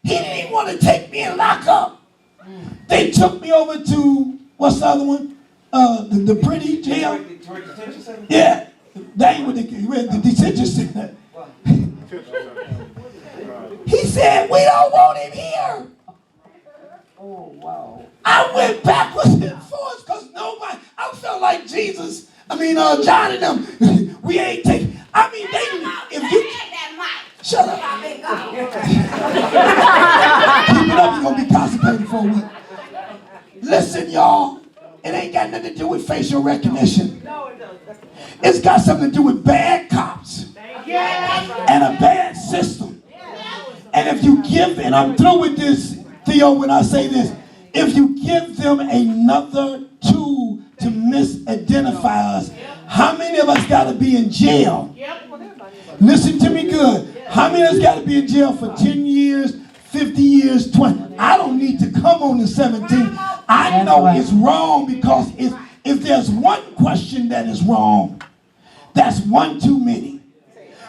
He didn't even want to take me in lockup. They took me over to, what's the other one? The pretty jail. Yeah, they ain't with the detention center. He said, we don't want him here. Oh, wow. I went backwards and forwards because nobody, I felt like Jesus. John and them, we ain't taking, if you, shut up. Keep it up, you're going to be constipated for a week. Listen, y'all, it ain't got nothing to do with facial recognition. It's got something to do with bad cops and a bad system. And if you give, and I'm through with this, Theo, when I say this, if you give them another tool to misidentify us, how many of us got to be in jail? Listen to me good. How many of us got to be in jail for 10 years, 50 years, 20? I don't need to come on the 17th. I know it's wrong because if there's one question that is wrong, that's one too many.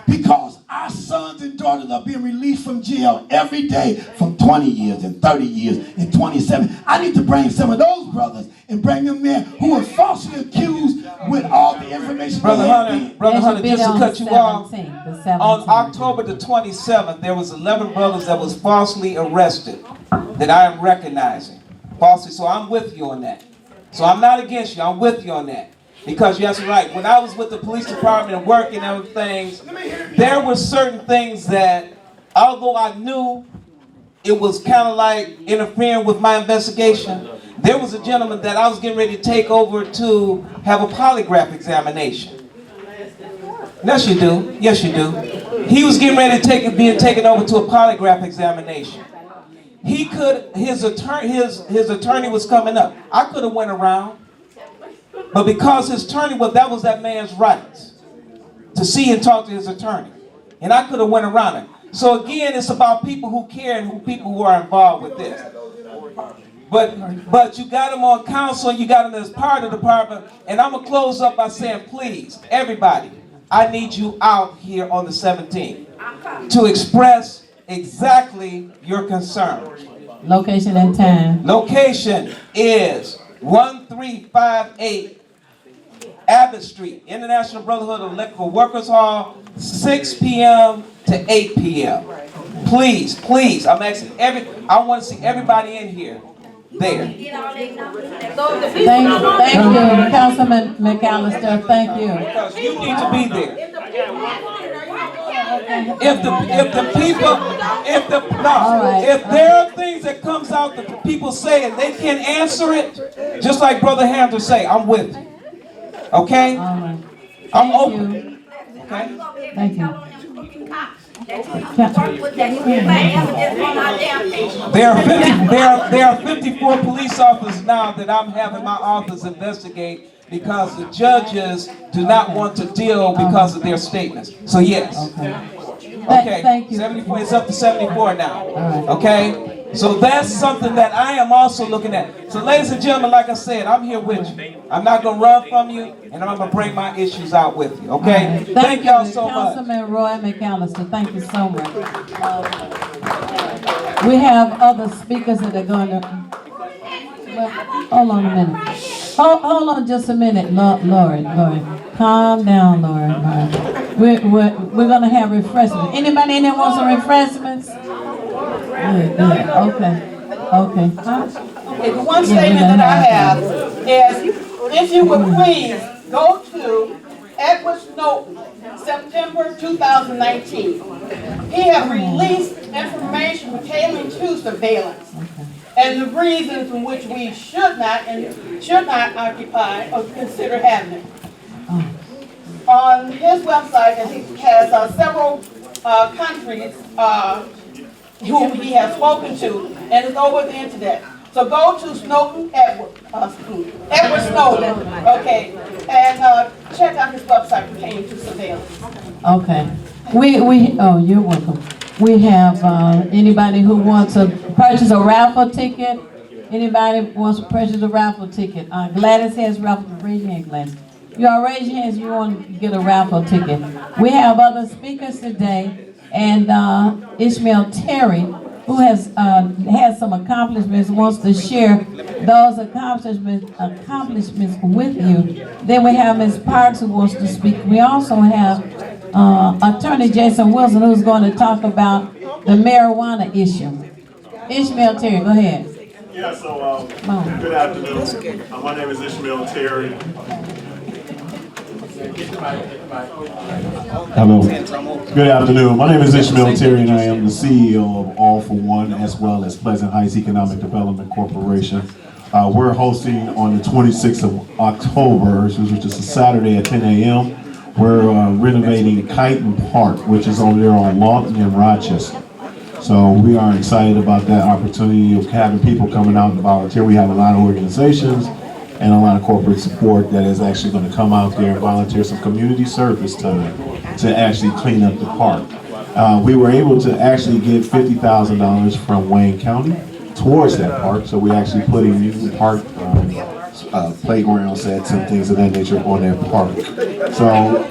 Because our sons and daughters are being released from jail every day from 20 years and 30 years and 27. I need to bring some of those brothers and bring them there who were falsely accused with all the information. Brother Hunter, just to cut you off, on October the 27th, there was 11 brothers that was falsely arrested that I am recognizing. Falsely, so I'm with you on that. So I'm not against you, I'm with you on that. Because yes, you're right. When I was with the police department and working on things, there were certain things that, although I knew it was kind of like interfering with my investigation, there was a gentleman that I was getting ready to take over to have a polygraph examination. Yes, you do. Yes, you do. He was getting ready to being taken over to a polygraph examination. He could, his attorney was coming up. I could have went around. But because his attorney, that was that man's rights to see and talk to his attorney. And I could have went around it. So again, it's about people who care and people who are involved with this. But you got them on council and you got them as part of the department. And I'm going to close up by saying, please, everybody, I need you out here on the 17th to express exactly your concern. Location and time. Location is 1358 Abbott Street, International Brotherhood of Electrical Workers Hall, 6 p.m. to 8 p.m. Please, please, I'm asking I want to see everybody in here. There. Thank you, Councilman McAllister. Thank you. Because you need to be there. If there are things that comes out that the people say and they can't answer it, just like Brother Hampton say, I'm with you. Okay? All right. I'm open. Okay? Thank you. There are 54 police officers now that I'm having my office investigate because the judges do not want to deal because of their statements. So yes. Okay. Thank you. 74. It's up to 74 now. Right. Okay. So that's something that I am also looking at. So ladies and gentlemen, like I said, I'm here with you. I'm not going to run from you, and I'm going to bring my issues out with you. Okay? Right. Thank y'all so much. Councilman Roy McAllister, thank you so much. We have other speakers that are going to... Well, hold on a minute. Hold on just a minute, Lord. Calm down, Lord. We're going to have refreshments. Anybody in there want some refreshments? Good. Okay. The one statement that I have is, if you would please go to Edward Snowden, September 2019. He has released information pertaining to surveillance and the reasons in which we should not occupy or consider having it. On his website, and he has several countries who he has spoken to, and it's over the internet. So go to Edward Snowden, okay, and check out his website pertaining to surveillance. Okay. You're welcome. We have anybody who wants to purchase a raffle ticket? Anybody wants to purchase a raffle ticket? Gladys has raffle. Raise your hand, Gladys. You all raise your hands if you want to get a raffle ticket. We have other speakers today, and Ishmael Terry who has had some accomplishments, wants to share those accomplishments with you. Then we have Ms. Parks who wants to speak. We also have Attorney Jason Wilson who's going to talk about the marijuana issue. Ishmael Terry, go ahead. Yeah, so good afternoon. My name is Ishmael Terry. Hello. Good afternoon. My name is Ishmael Terry, and I am the CEO of All for One, as well as Pleasant Heights Economic Development Corporation. We're hosting on the 26th of October, which is a Saturday at 10 a.m. We're renovating Kyton Park, which is over there on Lawton in Rochester. So we are excited about that opportunity of having people coming out and volunteer. We have a lot of organizations and a lot of corporate support that is actually going to come out there and volunteer some community service time to actually clean up the park. We were able to actually get $50,000 from Wayne County towards that park, so we're actually putting new park playground sets and things of that nature on that park. So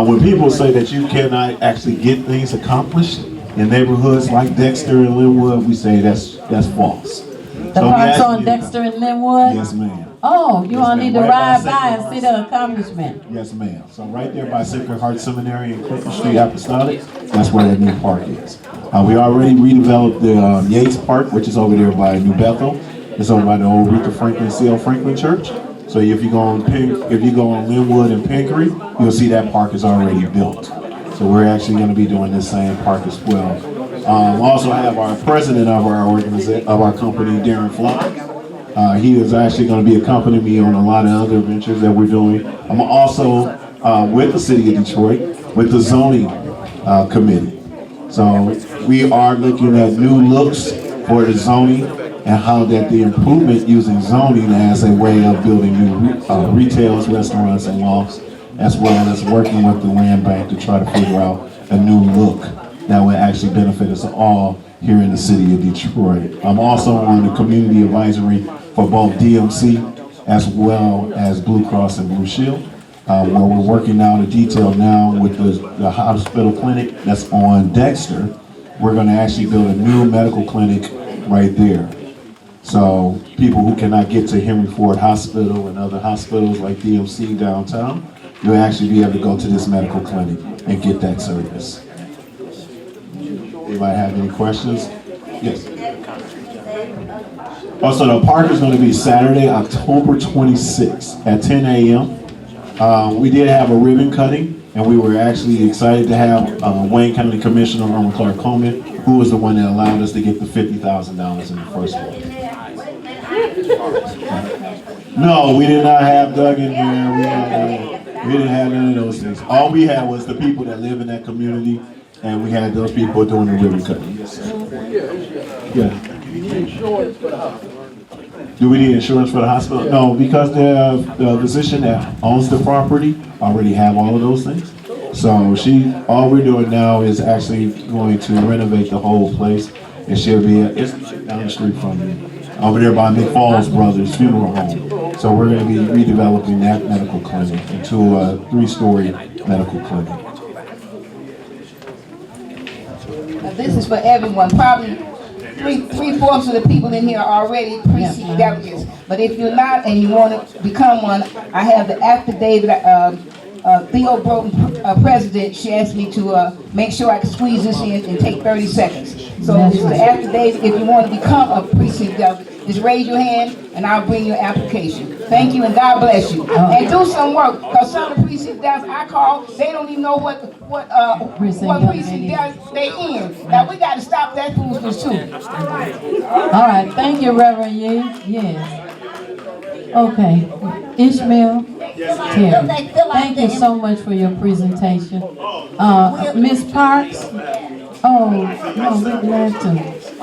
when people say that you cannot actually get things accomplished in neighborhoods like Dexter and Linwood, we say that's false. The park's on Dexter and Linwood? Yes, ma'am. Oh, you all need to Right ride by and see the accomplishment. Yes, ma'am. So right there by Sacred Heart Seminary and Clinton Street Apostolic, that's where that new park is. We already redeveloped the Yates Park, which is over there by New Bethel. It's over by the old Aretha Franklin, C.L. Franklin Church. So if you go on Linwood and Pinkery, you'll see that park is already built. So we're actually going to be doing this same park as well. We also have our president of our organization, of our company, Darren Flock. He is actually going to be accompanying me on a lot of other ventures that we're doing. I'm also with the city of Detroit with the zoning committee. So we are looking at new looks for the zoning and how that the improvement using zoning as a way of building new retails, restaurants, and lofts, as well as working with the land bank to try to figure out a new look that will actually benefit us all here in the city of Detroit. I'm also on the community advisory for both DMC as well as Blue Cross and Blue Shield, where we're working out a detail now with the hospital clinic that's on Dexter. We're going to actually build a new medical clinic right there. So people who cannot get to Henry Ford Hospital and other hospitals like DMC downtown, you'll actually be able to go to this medical clinic and get that service. Anybody have any questions? Yes. Also, the park is going to be Saturday, October 26th at 10 a.m. We did have a ribbon cutting, and we were actually excited to have Wayne County Commissioner Roman Clark Coleman, who was the one that allowed us to get the $50,000 in the first place. No, we did not have Doug in there. We didn't have none of those things. All we had was the people that live in that community, and we had those people doing the ribbon cutting. Yes, sir. Yeah. Do we need insurance for the hospital? No, because the physician that owns the property already have all of those things. So all we're doing now is actually going to renovate the whole place, and she'll be it's down the street from me, over there by McFall's Brothers Funeral Home. So we're going to be redeveloping that medical clinic into a 3-story medical clinic. This is for everyone. Probably three-fourths of the people in here are already precinct delegates. But if you're not and you want to become one, I have the affidavit. Theo Broughton, president, she asked me to make sure I can squeeze this in and take 30 seconds. So it's the affidavit. If you want to become a precinct delegate, just raise your hand and I'll bring your application. Thank you and God bless you. And do some work, because some of the precinct delegates I call, they don't even know what precinct delegate they in. Now we got to stop that foolishness too. All right, thank you, Reverend Yee. Yes. Okay, Ishmael Terry, thank you so much for your presentation. Ms. Parks? Oh, no, we're glad to.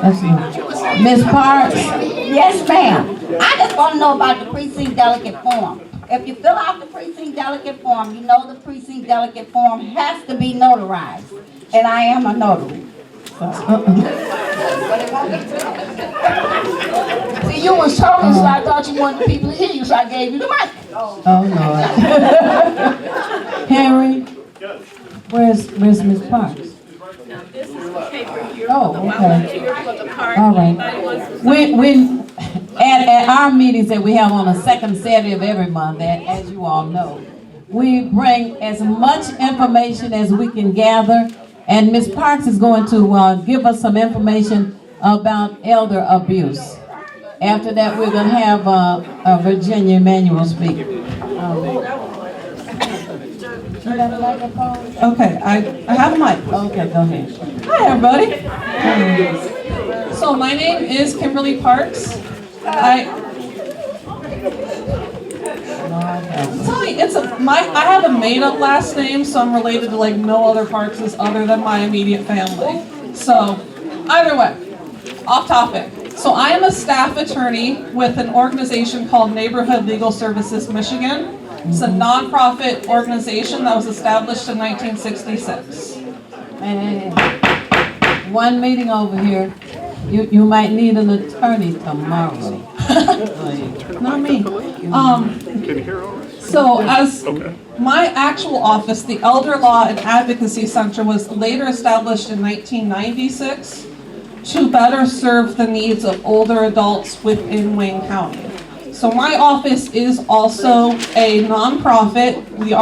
That's not. Ms. Parks? Yes, ma'am. I just want to know about the precinct delegate form. If you fill out the precinct delegate form, you know the precinct delegate form has to be notarized. And I am a notary. See, you was talking, so I thought you wanted people to hear you, so I gave you the mic. Oh, Lord. Henry, where's Ms. Parks? Now, this is the paper here Oh, okay. All right. At our meetings that we have on the second Saturday of every month, as you all know, we bring as much information as we can gather, and Ms. Parks is going to give us some information about elder abuse. After that, we're going to have Virginia Emanuel speak. You got a microphone? Okay, I have a mic. Okay, go ahead. Hi, everybody. So my name is Kimberly Parks. I have a made-up last name, so I'm related to like no other Parkses other than my immediate family. So either way, off topic. So I am a staff attorney with an organization called Neighborhood Legal Services Michigan. It's a nonprofit organization that was established in 1966. And one meeting over here, you might need an attorney tomorrow. Not me. So as my actual office, the Elder Law and Advocacy Center, was later established in 1996 to better serve the needs of older adults within Wayne County. So my office is also a nonprofit. We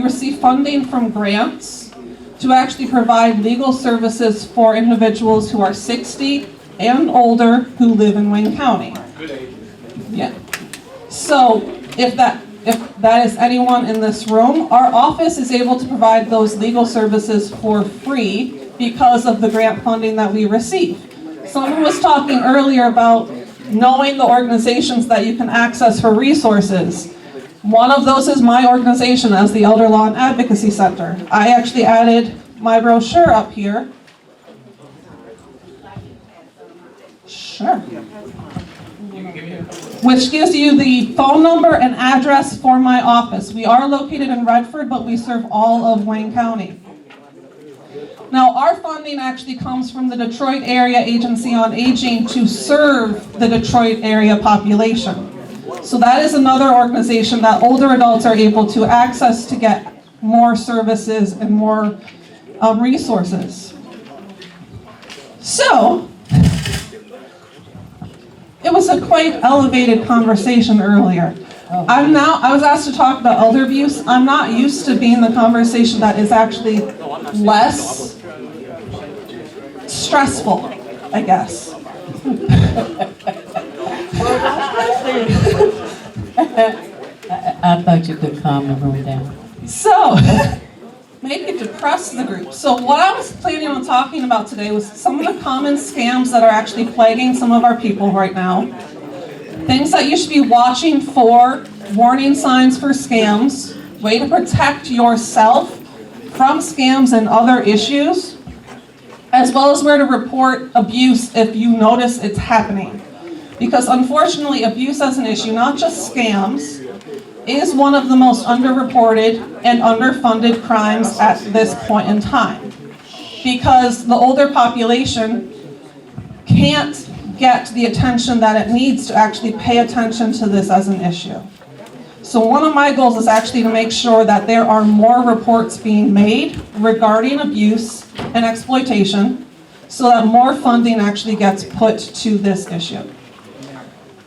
receive funding from grants to actually provide legal services for individuals who are 60 and older who live in Wayne County. Yeah. So if that is anyone in this room, our office is able to provide those legal services for free because of the grant funding that we receive. Someone was talking earlier about knowing the organizations that you can access for resources. One of those is my organization as the Elder Law and Advocacy Center. I actually added my brochure up here. Sure. Which gives you the phone number and address for my office. We are located in Redford, but we serve all of Wayne County. Now, our funding actually comes from the Detroit Area Agency on Aging to serve the Detroit area population. So that is another organization that older adults are able to access to get more services and more resources. So, it was a quite elevated conversation earlier. I was asked to talk about elder abuse. I'm not used to being the conversation that is actually less stressful, I guess. I thought you could calm the room down. So, make it depress the group. So what I was planning on talking about today was some of the common scams that are actually plaguing some of our people right now. Things that you should be watching for, warning signs for scams, way to protect yourself from scams and other issues, as well as where to report abuse if you notice it's happening. Because unfortunately, abuse as an issue, not just scams, is one of the most underreported and underfunded crimes at this point in time. Because the older population can't get the attention that it needs to actually pay attention to this as an issue. So one of my goals is actually to make sure that there are more reports being made regarding abuse and exploitation so that more funding actually gets put to this issue.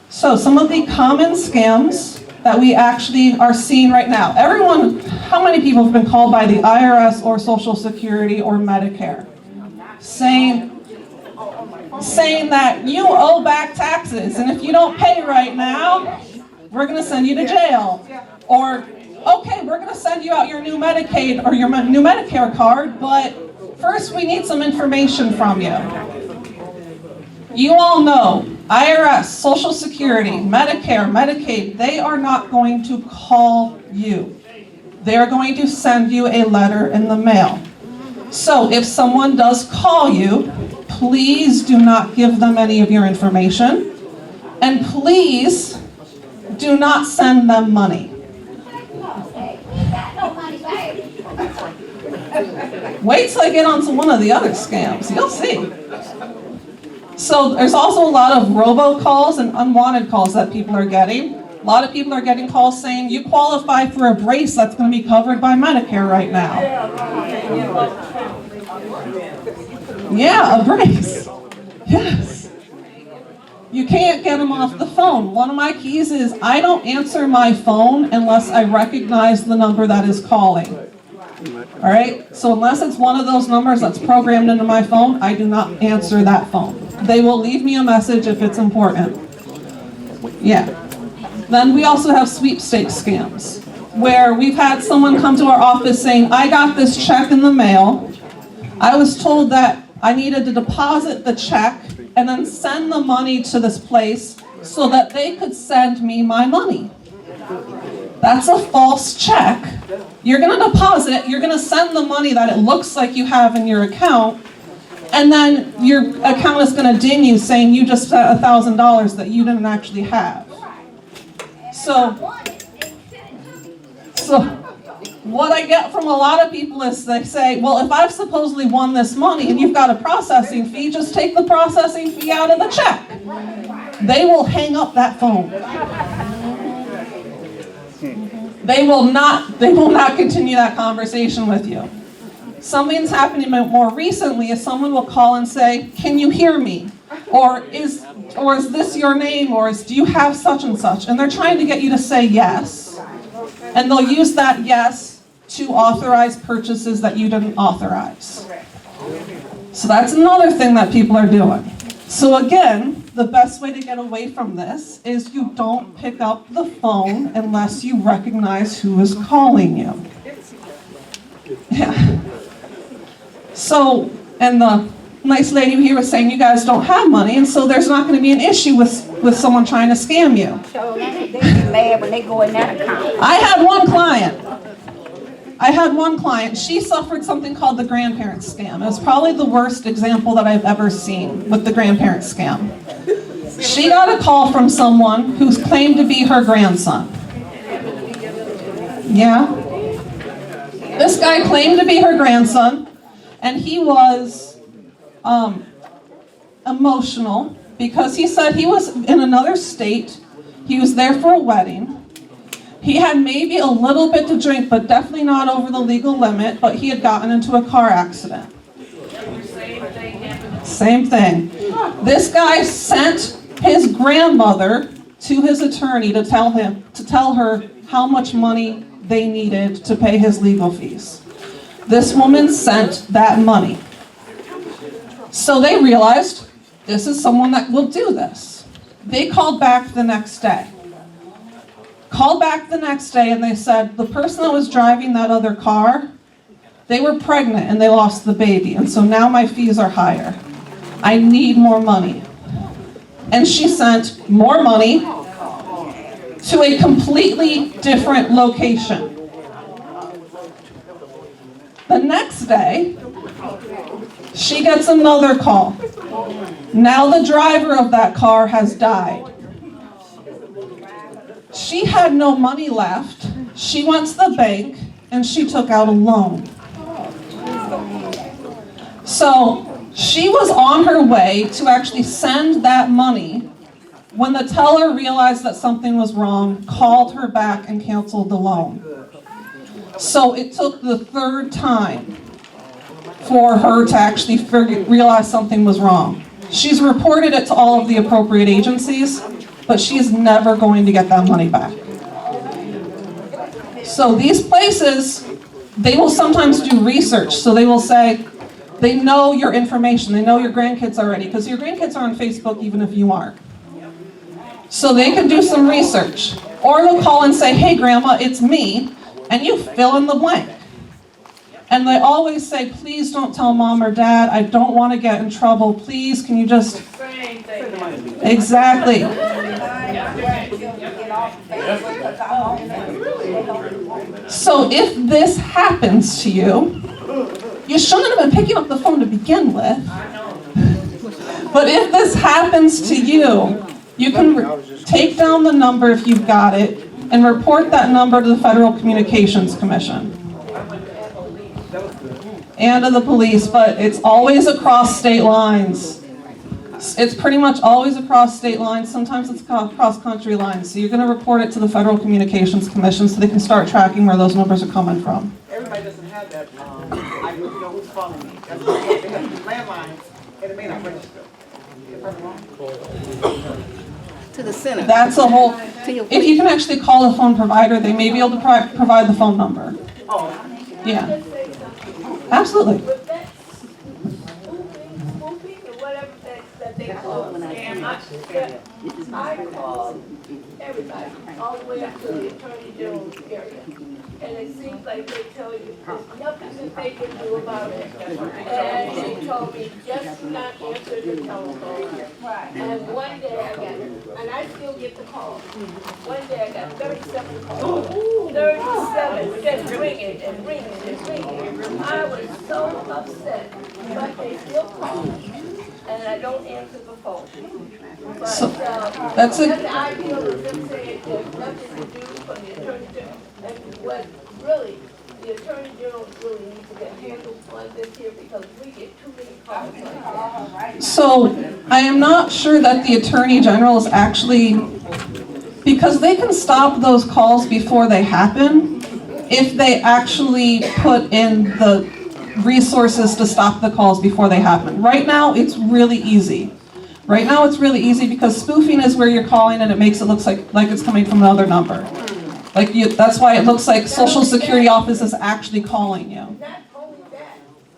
So some of the common scams that we actually are seeing right now. Everyone, how many people have been called by the IRS or Social Security or Medicare saying that you owe back taxes, and if you don't pay right now, we're going to send you to jail. Or, okay, we're going to send you out your new Medicaid or your new Medicare card, but first we need some information from you. You all know IRS, Social Security, Medicare, Medicaid, they are not going to call you. They're going to send you a letter in the mail. So if someone does call you, please do not give them any of your information. And please do not send them money. Wait till I get onto one of the other scams, you'll see. So there's also a lot of robocalls and unwanted calls that people are getting. A lot of people are getting calls saying, you qualify for a brace that's going to be covered by Medicare right now. Yeah, a brace. Yes. You can't get them off the phone. One of my keys is I don't answer my phone unless I recognize the number that is calling. All right? So unless it's one of those numbers that's programmed into my phone, I do not answer that phone. They will leave me a message if it's important. Yeah. Then we also have sweepstakes scams, where we've had someone come to our office saying, I got this check in the mail. I was told that I needed to deposit the check and then send the money to this place so that they could send me my money. That's a false check. You're gonna deposit it, you're gonna send the money that it looks like you have in your account, and then your account is gonna ding you saying you just spent $1,000 that you didn't actually have. So what I get from a lot of people is they say, well, if I've supposedly won this money and you've got a processing fee, just take the processing fee out of the check. They will hang up that phone. They will not continue that conversation with you. Something's happening more recently is someone will call and say, can you hear me? Or is this your name? Or do you have such and such? And they're trying to get you to say yes. And they'll use that yes to authorize purchases that you didn't authorize. So that's another thing that people are doing. So again, the best way to get away from this is you don't pick up the phone unless you recognize who is calling you. Yeah. So, and the nice lady here was saying you guys don't have money, and so there's not going to be an issue with someone trying to scam you. So they get mad when they go in that account. I had one client. She suffered something called the grandparent scam. It was probably the worst example that I've ever seen with the grandparent scam. She got a call from someone who's claimed to be her grandson. Yeah? This guy claimed to be her grandson, and he was emotional because he said he was in another state. He was there for a wedding. He had maybe a little bit to drink, but definitely not over the legal limit, but he had gotten into a car accident. Same thing. This guy sent his grandmother to his attorney to tell her how much money they needed to pay his legal fees. This woman sent that money. So they realized this is someone that will do this. They called back the next day. And they said, the person that was driving that other car, they were pregnant and they lost the baby. And so now my fees are higher. I need more money. And she sent more money to a completely different location. The next day, she gets another call. Now the driver of that car has died. She had no money left. She went to the bank and she took out a loan. So she was on her way to actually send that money when the teller realized that something was wrong, called her back and canceled the loan. So it took the third time for her to actually realize something was wrong. She's reported it to all of the appropriate agencies, but she's never going to get that money back. So these places, they will sometimes do research. So they will say, they know your information, they know your grandkids already, because your grandkids are on Facebook even if you aren't. So they can do some research. Or they'll call and say, hey grandma, it's me, and you fill in the blank. And they always say, please don't tell mom or dad, I don't want to get in trouble, please, can you just... Exactly. So if this happens to you, you shouldn't have been picking up the phone to begin with. But if this happens to you, you can take down the number if you've got it and report that number to the Federal Communications Commission and to the police, but it's always across state lines. It's pretty much always across state lines. Sometimes it's across country lines. So you're going to report it to the Federal Communications Commission so they can start tracking where those numbers are coming from. Everybody doesn't have that. I know who's calling me. That's what they have to use landlines, and it may not register. If I'm wrong. To the center. That's a whole, if you can actually call a phone provider, they may be able to provide the phone number. Oh, Yeah, absolutely. But that's spoofing or whatever that they call it. And I called everybody, all the way up to the Attorney General's area. And it seems like they tell you there's nothing that they can do about it. And they told me just not answer the telephone. And one day I got, and I still get the call. One day I got 37 calls. 37, just ringing and ringing and ringing. I was so upset, but they still call me, and I don't answer the phone. But That's a- the idea of them saying there's nothing to do for the Attorney General, and what really, the Attorney General really needs to get handled on this here because we get too many calls like that. So I am not sure that the Attorney General is actually, because they can stop those calls before they happen if they actually put in the resources to stop the calls before they happen. Right now, it's really easy. Right now, it's really easy because spoofing is where you're calling and it makes it look like it's coming from another number. That's why it looks like Social Security office is actually calling you. Not only that,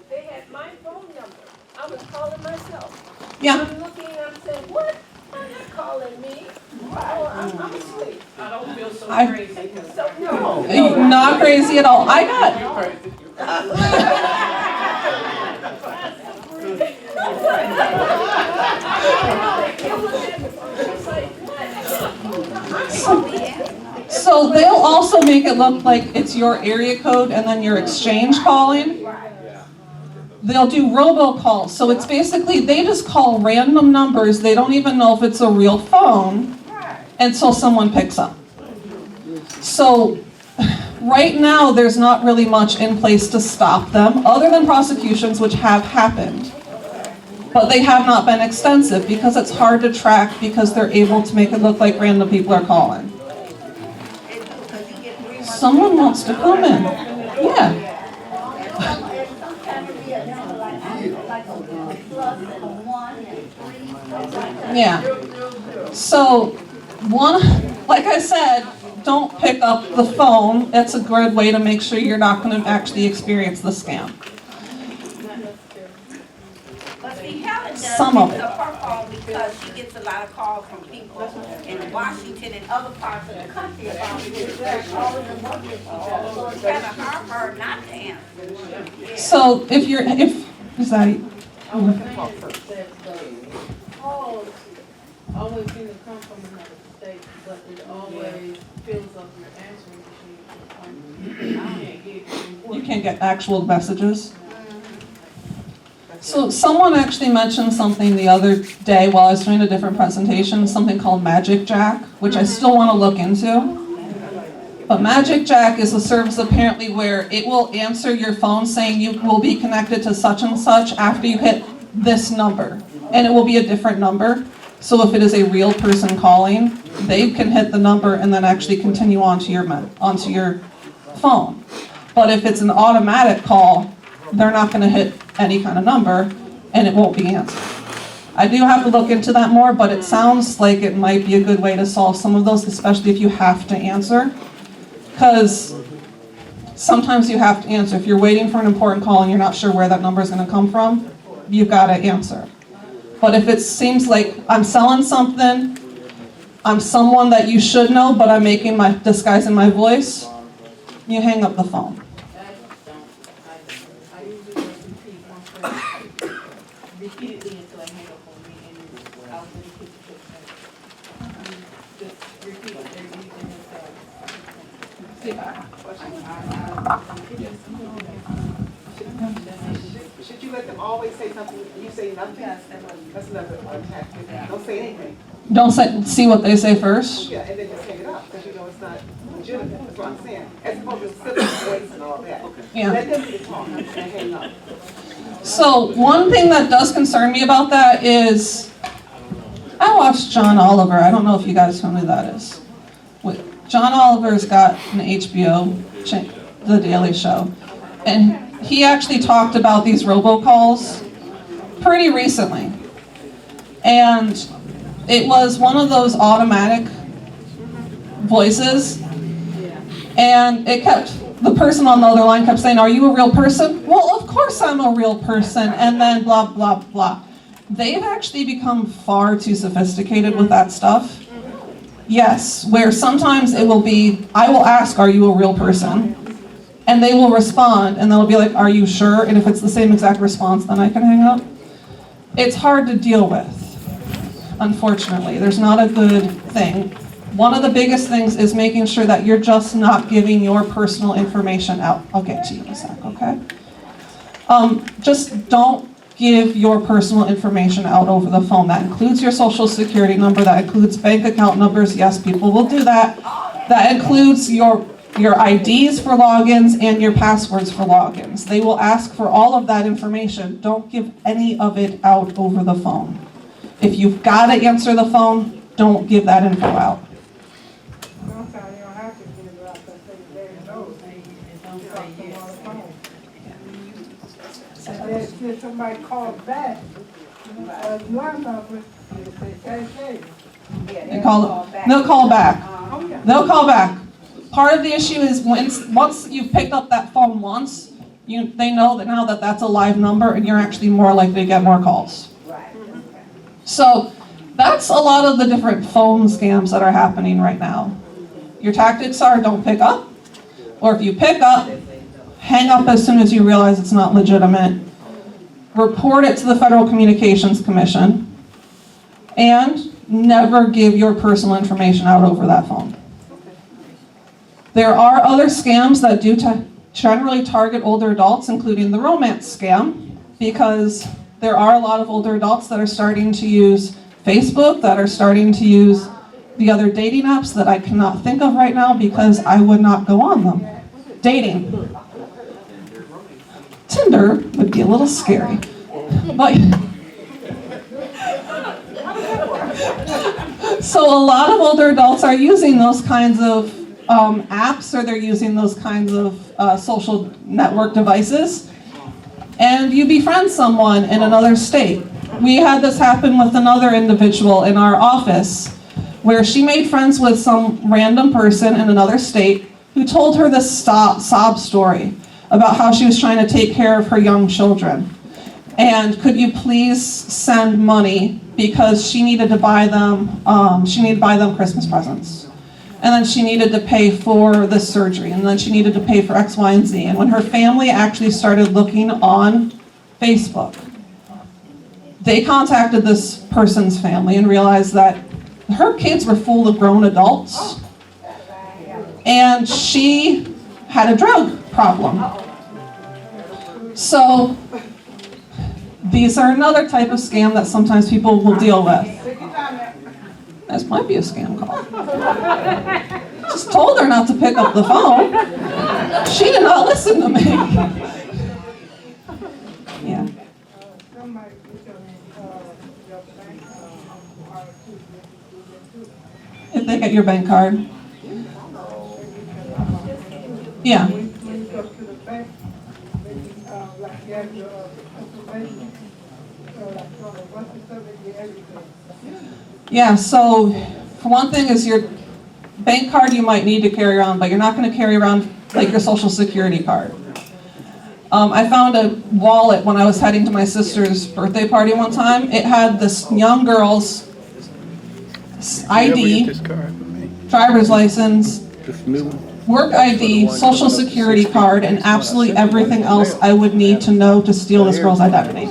they had my phone number. I was calling myself. Yeah. I'm looking and I'm saying, what? I'm not calling me. Oh, I'm asleep. I don't feel so I- crazy. So, no. Not crazy at all. I got, so they'll also make it look like it's your area code and then your exchange calling. They'll do robocalls, so it's basically, they just call random numbers, they don't even know if it's a real phone until someone picks up. So, right now, there's not really much in place to stop them, other than prosecutions, which have happened. But they have not been extensive, because it's hard to track, because they're able to make it look like random people are calling. Someone wants to come in. Yeah. Yeah. So, like I said, don't pick up the phone. It's a good way to make sure you're not going to actually experience the scam. But see, Helen does Some of pick it. up her phone because she gets a lot of calls from people in Washington and other parts of the country about this. They're calling them up. So it's kind of hard for her not to answer. So is that, Calls always seem to come from another state, but it always fills up your answering machine. I can't get you can't get actual messages? So someone actually mentioned something the other day while I was doing a different presentation, something called Magic Jack, which I still want to look into. But Magic Jack is a service apparently where it will answer your phone saying you will be connected to such and such after you hit this number. And it will be a different number. So if it is a real person calling, they can hit the number and then actually continue onto your phone. But if it's an automatic call, they're not going to hit any kind of number and it won't be answered. I do have to look into that more, but it sounds like it might be a good way to solve some of those, especially if you have to answer. Because sometimes you have to answer. If you're waiting for an important call and you're not sure where that number is going to come from, you've got to answer. But if it seems like I'm selling something, I'm someone that you should know, but I'm disguising my voice, you hang up the phone. I usually just repeat one phrase repeatedly until I hang up on me, and I'll really keep it. Just repeat should you let them always say something, you say nothing? That's another tactic. Don't say anything. Don't see what they say first. Yeah, and then just hang it up, because you know it's not legitimate, that's what I'm saying. As opposed to civil voice and all that. Yeah. Let them be talk and hang up. So one thing that does concern me about that is, I watched John Oliver. I don't know if you guys know who that is. John Oliver's got an HBO, The Daily Show, and he actually talked about these robocalls pretty recently. And it was one of those automatic voices. And it kept, the person on the other line kept saying, "Are you a real person?" "Well, of course I'm a real person." And then blah, blah, blah. They've actually become far too sophisticated with that stuff. Yes, where sometimes it will be, I will ask, "Are you a real person?" And they will respond, and they'll be like, "Are you sure?" And if it's the same exact response, then I can hang up. It's hard to deal with, unfortunately. There's not a good thing. One of the biggest things is making sure that you're just not giving your personal information out. I'll get to you in a sec, okay? Just don't give your personal information out over the phone. That includes your social security number, that includes bank account numbers. Yes, people will do that. That includes your IDs for logins and your passwords for logins. They will ask for all of that information. Don't give any of it out over the phone. If you've got to answer the phone, don't give that info out. Sometimes you don't have to give it out because they know. If somebody calls back, one number, they say, They'll call back. They'll call back. Part of the issue is once you've picked up that phone once, they know that now that that's a live number and you're actually more likely to get more calls. So that's a lot of the different phone scams that are happening right now. Your tactics are don't pick up, or if you pick up, hang up as soon as you realize it's not legitimate. Report it to the Federal Communications Commission, and never give your personal information out over that phone. There are other scams that do generally target older adults, including the romance scam, because there are a lot of older adults that are starting to use Facebook, that are starting to use the other dating apps that I cannot think of right now because I would not go on them. Dating. Tinder would be a little scary. But so a lot of older adults are using those kinds of apps, or they're using those kinds of social network devices, and you befriend someone in another state. We had this happen with another individual in our office, where she made friends with some random person in another state who told her this sob story about how she was trying to take care of her young children. And could you please send money because she needed to buy them Christmas presents. And then she needed to pay for the surgery, and then she needed to pay for X, Y, and Z. And when her family actually started looking on Facebook, they contacted this person's family and realized that her kids were full of grown adults, and she had a drug problem. So these are another type of scam that sometimes people will deal with. This might be a scam call. Just told her not to pick up the phone. She did not listen to me. Yeah. If they get your bank card. Yeah. Yeah, so for one thing is your bank card you might need to carry around, but you're not going to carry around like your social security card. I found a wallet when I was heading to my sister's birthday party one time. It had this young girl's ID, driver's license, work ID, social security card, and absolutely everything else I would need to know to steal this girl's identity.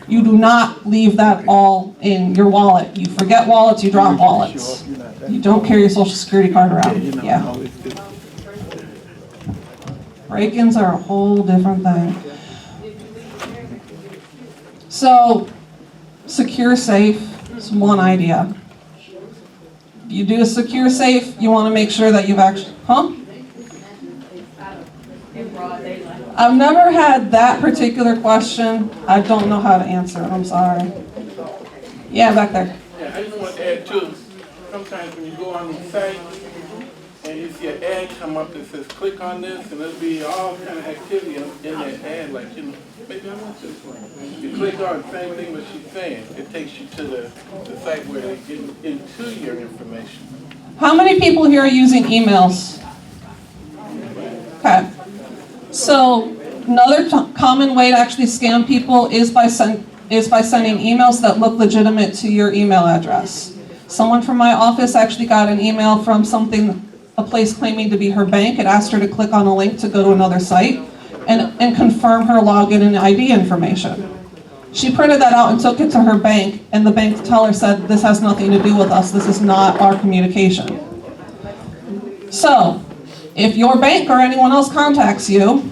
You do not leave that all in your wallet. You forget wallets, you drop wallets. You don't carry your social security card around. Yeah. Break-ins are a whole different thing. So, secure safe is one idea. If you do a secure safe, you want to make sure that you've actually, I've never had that particular question. I don't know how to answer it. I'm sorry. Yeah, back there. Yeah, I just want to add too, sometimes when you go on these sites and you see an ad come up that says, click on this, and there'll be all kind of activity in that ad, like, you know, maybe I want this one. You click on the same thing what she's saying. It takes you to the site where they get into your information. How many people here are using emails? Okay. So another common way to actually scam people is by sending emails that look legitimate to your email address. Someone from my office actually got an email from a place claiming to be her bank. It asked her to click on a link to go to another site and confirm her login and ID information. She printed that out and took it to her bank, and the bank teller said, this has nothing to do with us, this is not our communication. So, if your bank or anyone else contacts you,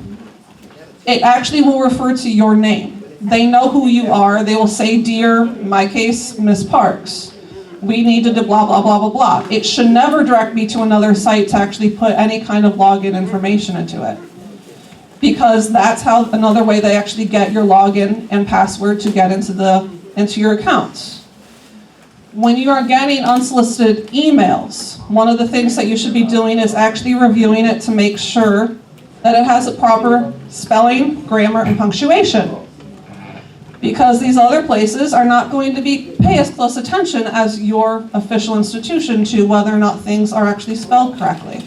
it actually will refer to your name. They know who you are. They will say, dear, in my case, Miss Parks, we need to do blah, blah, blah, blah, blah. It should never direct me to another site to actually put any kind of login information into it. Because that's how another way they actually get your login and password to get into your accounts. When you are getting unsolicited emails, one of the things that you should be doing is actually reviewing it to make sure that it has a proper spelling, grammar, and punctuation. Because these other places are not going to pay as close attention as your official institution to whether or not things are actually spelled correctly.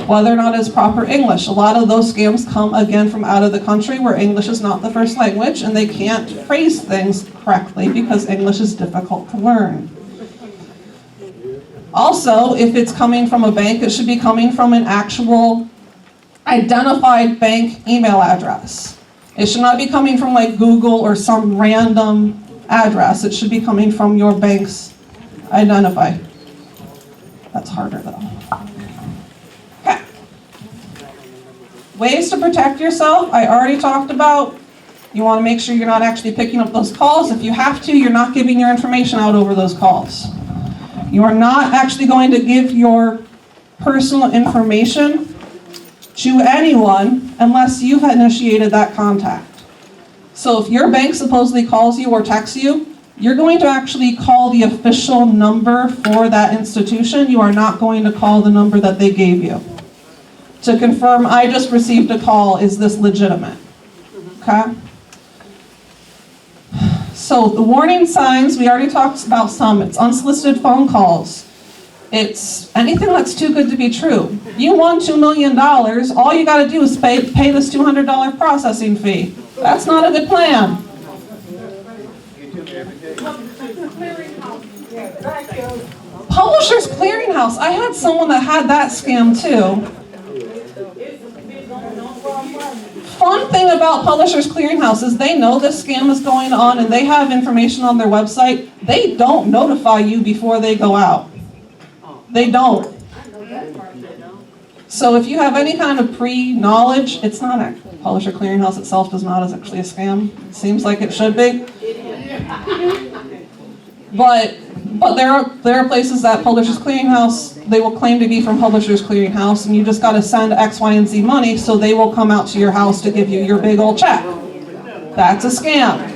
Whether or not it's proper English. A lot of those scams come again from out of the country where English is not the first language and they can't phrase things correctly because English is difficult to learn. Also, if it's coming from a bank, it should be coming from an actual identified bank email address. It should not be coming from like Google or some random address. It should be coming from your bank's identified. That's harder though. Okay. Ways to protect yourself, I already talked about. You want to make sure you're not actually picking up those calls. If you have to, you're not giving your information out over those calls. You are not actually going to give your personal information to anyone unless you've initiated that contact. So if your bank supposedly calls you or texts you, you're going to actually call the official number for that institution. You are not going to call the number that they gave you. To confirm, I just received a call, is this legitimate? Okay? So the warning signs, we already talked about some. It's unsolicited phone calls. It's anything that's too good to be true. You won $2 million, all you gotta do is pay this $200 processing fee. That's not a good plan. Publishers Clearinghouse, I had someone that had that scam too. Fun thing about Publishers Clearinghouse is they know this scam is going on and they have information on their website. They don't notify you before they go out. They don't. So if you have any kind of pre-knowledge, it's not actually, Publisher Clearinghouse itself is not actually a scam. It seems like it should be. But there are places that Publishers Clearinghouse, they will claim to be from Publishers Clearinghouse, and you just got to send X, Y, and Z money, so they will come out to your house to give you your big old check. That's a scam.